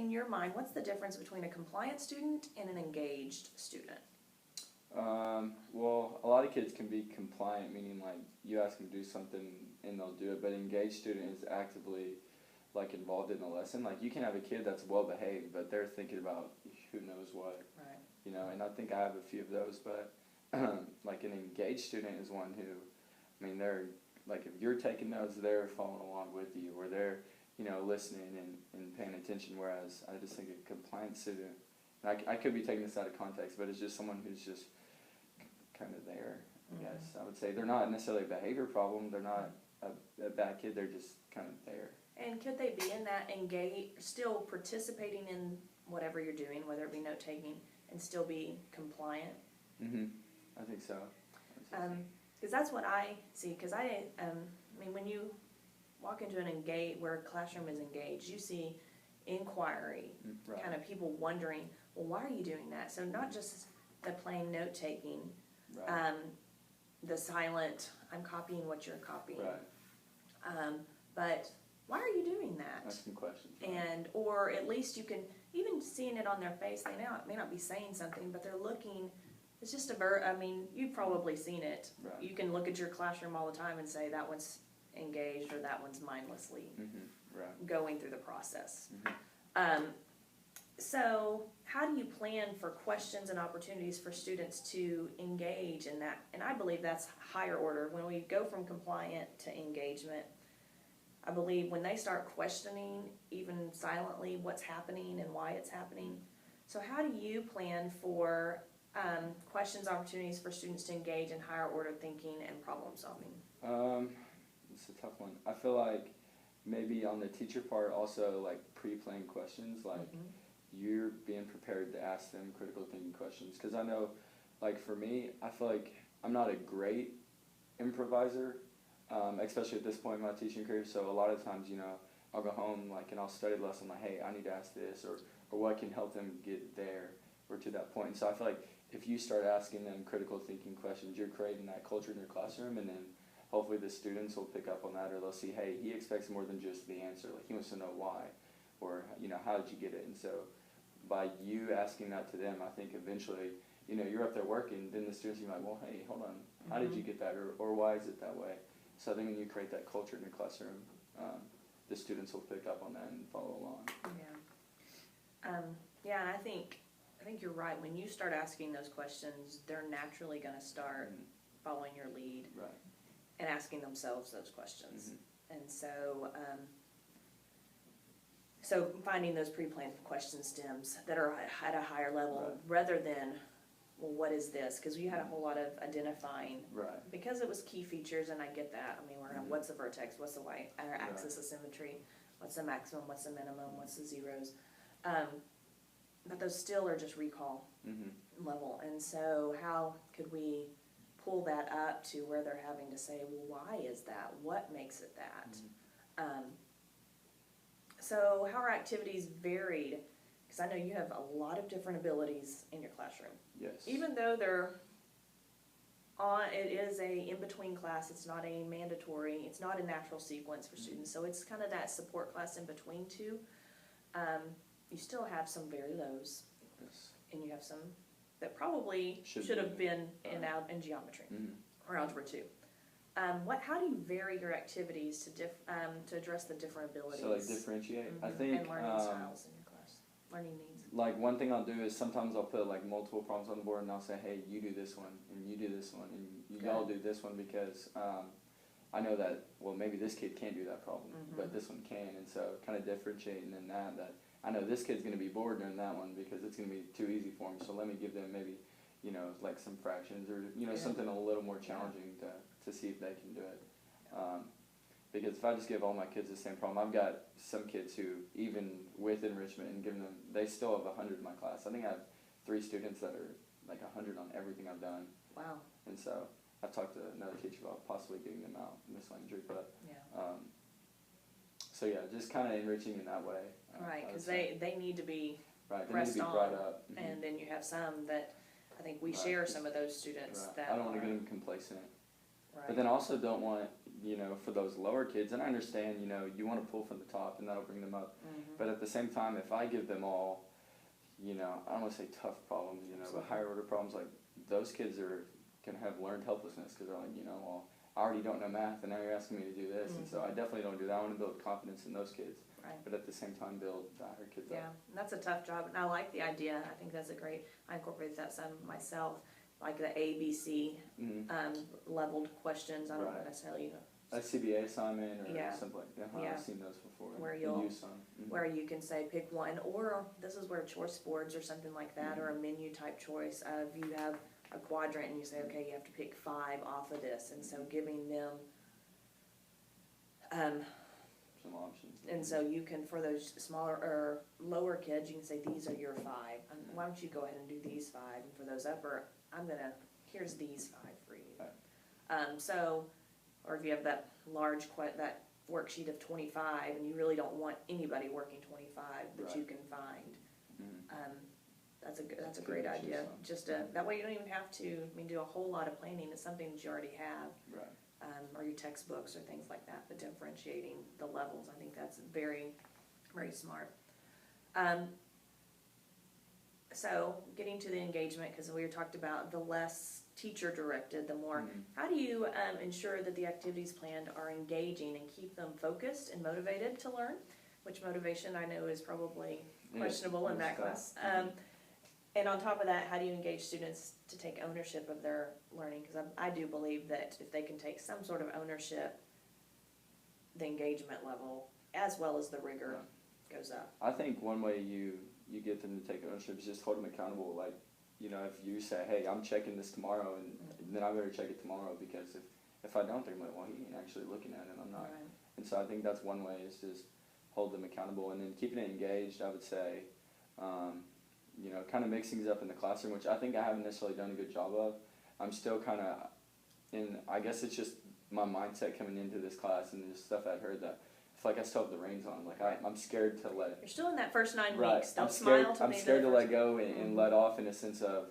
in your mind, what's the difference between a compliant student and an engaged student? Well, a lot of kids can be compliant, meaning like you ask them to do something and they'll do it, but an engaged student is actively like involved in the lesson. Like you can have a kid that's well behaved, but they're thinking about who knows what, Right. you know, and I think I have a few of those, but like an engaged student is one who, I mean, they're like if you're taking notes, they're following along with you, or they're, you know, listening and paying attention, whereas I just think a compliant student, and I could be taking this out of context, but it's just someone who's just kind of there, I guess. I would say they're not necessarily a behavior problem, they're not a bad kid, they're just kind of there. And could they be in that still participating in whatever you're doing, whether it be note taking, and still be compliant? I think so. Because that's what I see. Because I mean, when you walk into where a classroom is engaged, you see inquiry, Right. kind of people wondering, well, why are you doing that? So not just the plain note taking, Right. the silent, I'm copying what you're copying, Right. but why are you doing that? Asking questions. Right. And or at least you can even seeing it on their face. They may not be saying something, but they're looking. It's just I mean, you've probably seen it. Right. You can look at your classroom all the time and say that one's engaged or that one's mindlessly Right. going through the process. So how do you plan for questions and opportunities for students to engage in that? And I believe that's higher order. When we go from compliant to engagement, I believe when they start questioning, even silently, what's happening and why it's happening. So how do you plan for questions, opportunities for students to engage in higher order thinking and problem solving? It's a tough one. I feel like maybe on the teacher part also like pre-planned questions, like you're being prepared to ask them critical thinking questions. Because I know, like for me, I feel like I'm not a great improviser, especially at this point in my teaching career. So a lot of times, you know, I'll go home like and I'll study the lesson like, hey, I need to ask this, or what can help them get there or to that point. And so I feel like if you start asking them critical thinking questions, you're creating that culture in your classroom, and then hopefully the students will pick up on that, or they'll see, hey, he expects more than just the answer. Like he wants to know why, or you know, how did you get it? And so by you asking that to them, I think eventually, you know, you're up there working, then the students are like, well, hey, hold on, how did you get that, or why is it that way? So I think when you create that culture in your classroom, the students will pick up on that and follow along. Yeah, and I think you're right. When you start asking those questions, they're naturally going to start following your lead, Right. and asking themselves those questions. And so, so finding those pre-planned question stems that are at a higher level, rather than, well, what is this? Because you had a whole lot of identifying, Right. because it was key features, and I get that. I mean, we're gonna, what's the vertex, what's the axis of symmetry, what's the maximum, what's the minimum, what's the zeros, but those still are just recall level. And so how could we pull that up to where they're having to say, well, why is that? What makes it that? So how are activities varied? Because I know you have a lot of different abilities in your classroom. Yes. Even though it is a in-between class, it's not a mandatory, it's not a natural sequence for students, so it's kind of that support class in between two. You still have some very lows, and you have some that probably should have been in geometry or algebra 2. How do you vary your activities to address the different abilities? So like differentiate. I think and learning styles in your class, learning needs. Like one thing I'll do is sometimes I'll put like multiple problems on the board and I'll say, hey, you do this one and you do this one and you all do this one, because I know that, well, maybe this kid can't do that problem, but this one can, and so kind of differentiating in that I know this kid's going to be bored doing that one because it's going to be too easy for him, so let me give them maybe, you know, like some fractions or, you know, something a little more challenging to see if they can do it. Because if I just give all my kids the same problem, I've got some kids who, even with enrichment and giving them, they still have 100 in my class. I think I have 3 students that are like 100 on everything I've done. Wow. And so I've talked to another teacher about possibly getting them out in this language, but so yeah, just kind of enriching in that way. Right, because they need to be they pressed need to be brought up. And then you have some that I think we share some of those students that I don't want to get them complacent. but then also don't want, for those lower kids, and I understand, you want to pull from the top and that'll bring them up. But at the same time, if I give them all, I don't want to say tough problems, but higher order problems, like those kids are going to have learned helplessness because they're like, well, I already don't know math and now you're asking me to do this. And so I definitely don't do that. I want to build confidence in those kids. Right. But at the same time, build the higher kids Yeah, up. that's a tough job, and I like the idea. I think that's I incorporate that some myself, like the A, B, C leveled questions. I don't Right. necessarily A CBA assignment or Yeah. something like that. Yeah. I've seen those before. Where The you'll- youth some. where you can say pick one, or this is where choice boards or something like that, or a menu type choice of you have a quadrant and you say, okay, you have to pick 5 off of this, and so giving them, Some options. and so you can, for those smaller or lower kids, you can say these are your 5, and why don't you go ahead and do these 5, and for those upper, here's these 5 for you. Right. Or if you have that large that worksheet of 25 and you really don't want anybody working 25 that you can find. That's a great Choose idea. some. Just that way you don't even have to do a whole lot of planning. It's something that you already have, Right. or your textbooks or things like that. But differentiating the levels, I think that's very, very smart. So getting to the engagement, because we talked about the less teacher directed, the more. How do you ensure that the activities planned are engaging and keep them focused and motivated to learn? Which motivation I know is probably questionable in that class. And on top of that, how do you engage students to take ownership of their learning? Because I do believe that if they can take some sort of ownership, the engagement level, as well as the rigor, goes up. I think one way you get them to take ownership is just hold them accountable. Like, if you say, hey, I'm checking this tomorrow, and then I better check it tomorrow, because if I don't, they're like, well, he ain't actually looking at it, and I'm not. Right. And so I think that's one way, is just hold them accountable. And then keeping it engaged, I would say, kind of mix things up in the classroom, which I think I haven't necessarily done a good job of. I'm still kind of I guess it's just my mindset coming into this class and just stuff I'd heard, that I feel like I still have the reins on. Like, I'm scared to let... You're still in that first 9 Right. weeks. Don't I'm smile scared, till I'm the end scared of to the let go and let off, in a sense of,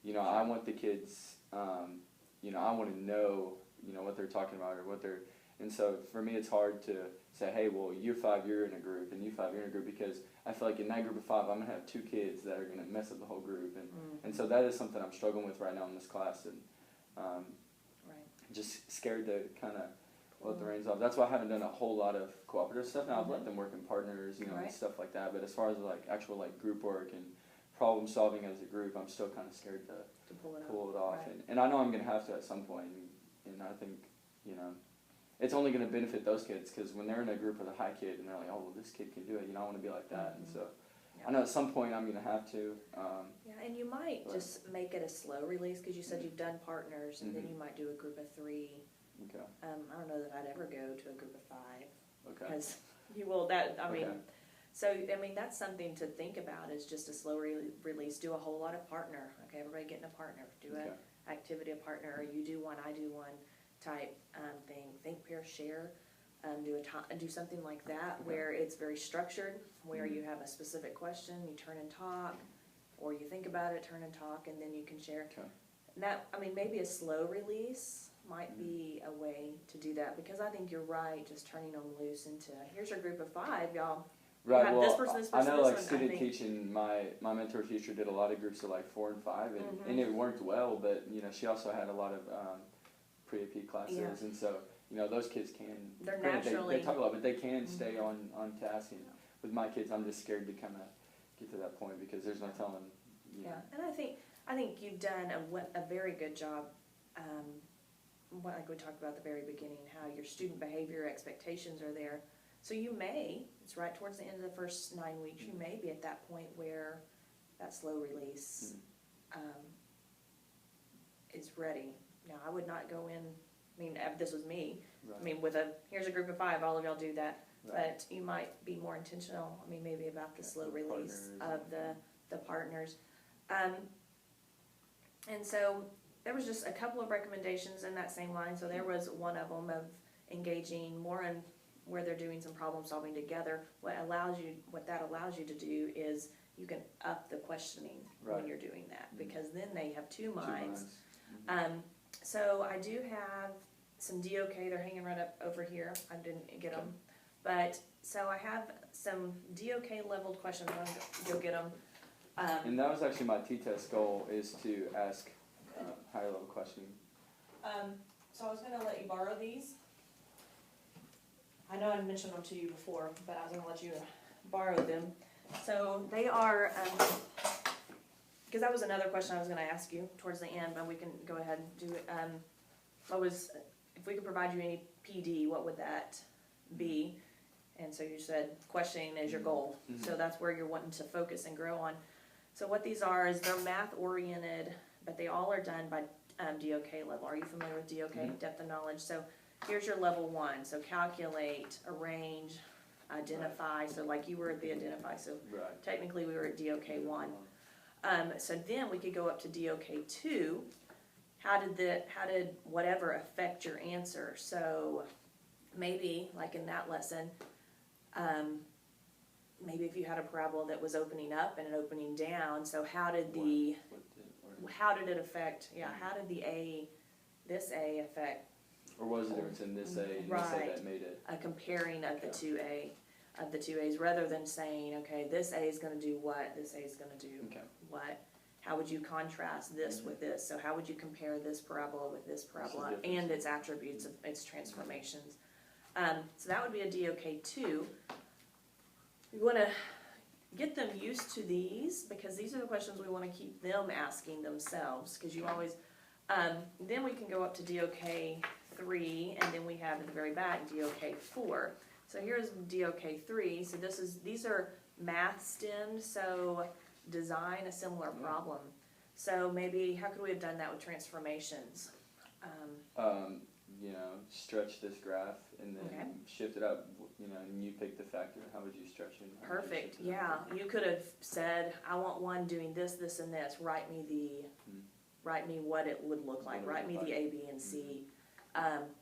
I want the kids, I want to know, what they're talking about or what they're... And so for me, it's hard to say, hey, well, year 5, you're in a group, and year 5, you're in a group, because I feel like in that group of 5, I'm going to have 2 kids that are going to mess up the whole group. And so that is something I'm struggling with right now in this class, and just scared to kind of let the reins off. That's why I haven't done a whole lot of cooperative stuff. Now, I've let them work in partners, and stuff like that, but as far as actual group work and problem solving as a group, I'm still kind of scared to pull it off. Right. And I know I'm going to have to at some point, and I think, it's only going to benefit those kids, because when they're in a group with a high kid and they're like, oh, well, this kid can do it, I want to be like that. And so I know at some point I'm going to have to. And you might just make it a slow release, because you said you've done partners, and then you might do a group of 3. Okay. I don't know that I'd ever go to a group of 5. Okay. Because you will, so, that's something to think about, is just a slow release. Do a whole lot of partner. Okay, everybody get in a partner. Do an activity, a partner, or you do one, I do one type thing. Think, pair, share. Do something like that, where it's very structured, where you have a specific question, you turn and talk, or you think about it, turn and talk, and then you can share. Okay. And that, maybe a slow release might be a way to do that, because I think you're right, just turning them loose into, here's your group of 5, y'all. Right, have well, this person, this I person, know this one, student I think. teaching, my mentor teacher did a lot of groups of 4 and 5, and it worked well, but she also had a lot of pre-AP classes, and so those kids can, They're granted, naturally, they talk a lot, but they can stay on task. And with my kids, I'm just scared to kind of get to that point, because there's no telling. And I think you've done a very good job. Like we talked about at the very beginning, how your student behavior expectations are there. So it's right towards the end of the first 9 weeks, you may be at that point where that slow release is ready. Now, I would not go in, if this was me, here's a group of 5, all of y'all do that. Right. But you might be more intentional, maybe about the slow release of the partners. And so there was just a couple of recommendations in that same line. So there was one of them of engaging more in where they're doing some problem solving together. What that allows you to do is you can up the questioning when you're doing that, because then they have 2 minds. So I do have some DOK, they're hanging right up over here, I didn't get them. But, so I have some DOK leveled questions, I'm gonna go get them. And that was actually my T-test goal, is to ask higher level questioning. So I was gonna let you borrow these. I know I mentioned them to you before, but I was gonna let you borrow them. So they are, because that was another question I was gonna ask you towards the end, but we can go ahead and do it. If we could provide you any PD, what would that be? And so you said questioning is your goal. Mm-hmm. So that's where you're wanting to focus and grow on. So what these are is they're math oriented, but they all are done by DOK level. Are you familiar with DOK, Mm-hmm. depth of knowledge? So here's your level 1. So calculate, arrange, identify. So like you were at the identify. So Right. technically we were at DOK 1. So then we could go up to DOK 2. How did whatever affect your answer? So maybe like in that lesson, maybe if you had a parabola that was opening up and an opening down, so how did it affect, how did this A affect Or what was the difference in this A and this A Right. that made it? a comparing of the Okay. two A's, rather than saying, okay, this A is going to do what, this A is going to do Okay. what? How would you contrast this with this? So how would you compare this parabola with this parabola difference. and its attributes, its transformations? So that would be a DOK 2. You want to get them used to these, because these are the questions we want to keep them asking themselves, because you always, then we can go up to DOK 3, and then we have at the very back DOK 4. So here's DOK 3. So these are math stemmed, so design a similar problem. So maybe how could we have done that with transformations? Stretch this graph and then Okay. shift it up, and you pick the factor. How would you stretch it? How would you Perfect. shift it Yeah, up? you could have said, I want one doing this, this, and this. Write me what it would look like. Write me the A, B, and C.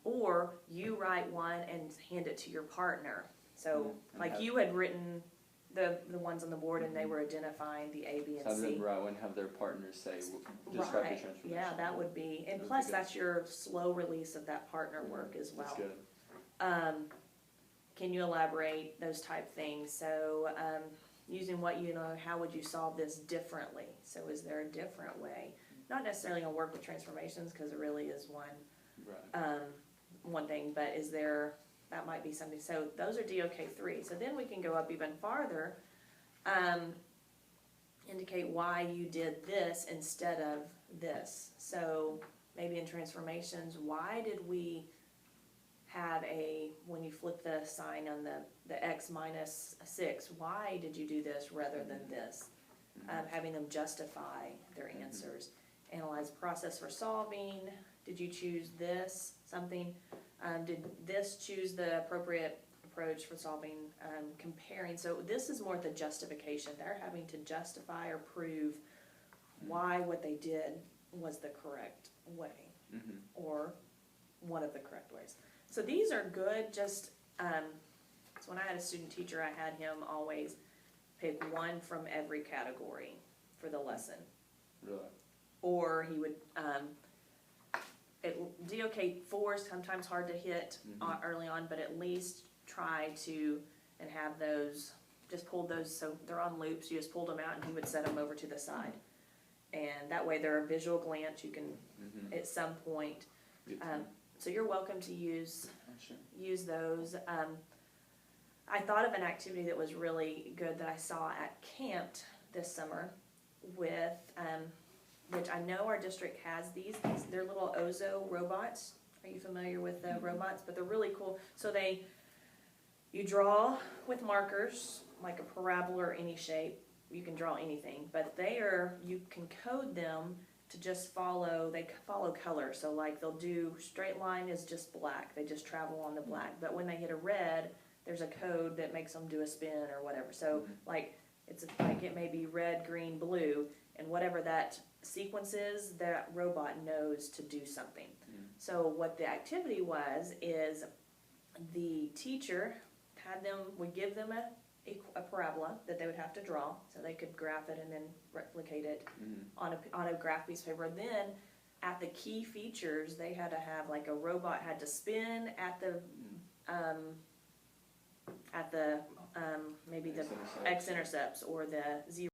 Or you write one and hand it to your partner. So, like you had written the ones on the board, and they were identifying the A, B, and Have C. them write one, have their partners say, describe the Right. transformation. Yeah, that would be, and That'd be plus good. that's your slow release of that partner work as well. That's good. Can you elaborate those type things? So, using what you know, how would you solve this differently? So is there a different way? Not necessarily gonna work with transformations, because it really is Right. one thing, but that might be something. So those are DOK 3. So then we can go up even farther, indicate why you did this instead of this. So maybe in transformations, why did we have when you flip the sign on the x minus 6, why did you do this rather than this? Having them justify their answers. Analyze process for solving. Did you choose this? Something. Did this choose the appropriate approach for solving? Comparing. So this is more the justification. They're having to justify or prove why what they did was the correct way, or one of the correct ways. So these are good. Just so when I had a student teacher, I had him always pick one from every category for the lesson. Really? Or he would, DOK 4 is sometimes hard to hit early on, but at least try to, and have those, just pulled those, so they're on loops, you just pulled them out and he would set them over to the side. And that way they're a visual glance, you can, at some point, so you're welcome to use those. I thought of an activity that was really good that I saw at camp this summer with, which I know our district has these. They're little Ozo robots. Are you familiar with the robots? But they're really cool. So you draw with markers, like a parabola or any shape. You can draw anything, but you can code them to just they follow color. So like they'll do, straight line is just black. They just travel on the black. But when they hit a red, there's a code that makes them do a spin or whatever. So like it may be red, green, blue, and whatever that sequence is, that robot knows to do something. So what the activity is the teacher would give them a parabola that they would have to draw, so they could graph it and then replicate it on a graph piece of paper. Then at the key features, they had to have like a robot had to spin at the maybe the X-intercepts. X-intercepts or the zero